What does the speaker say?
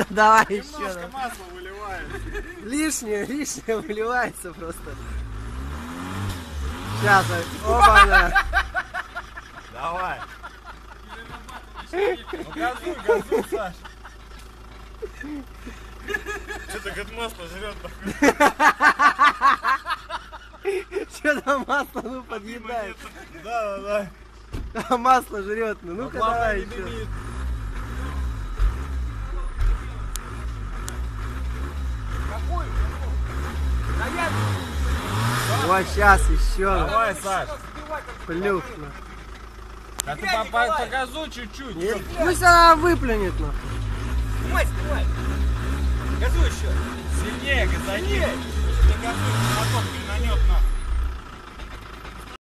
Давай еще. Немножко масла выливается. Лишнее выливается просто. Сейчас, оба-на. Давай. Ну газуй, Саш. Что-то как масло жрет. Что-то масло, ну, подъедает. Да. А масло жрет, ну-ка давай еще. Какой? Вот сейчас еще. Давай, Саш. Плюх. А ты погазуй чуть-чуть. Нет, пусть она выплюнет, ну. Снимай. Газуй еще. Сильнее газани. Ты газуй, мотор перенанет нахуй.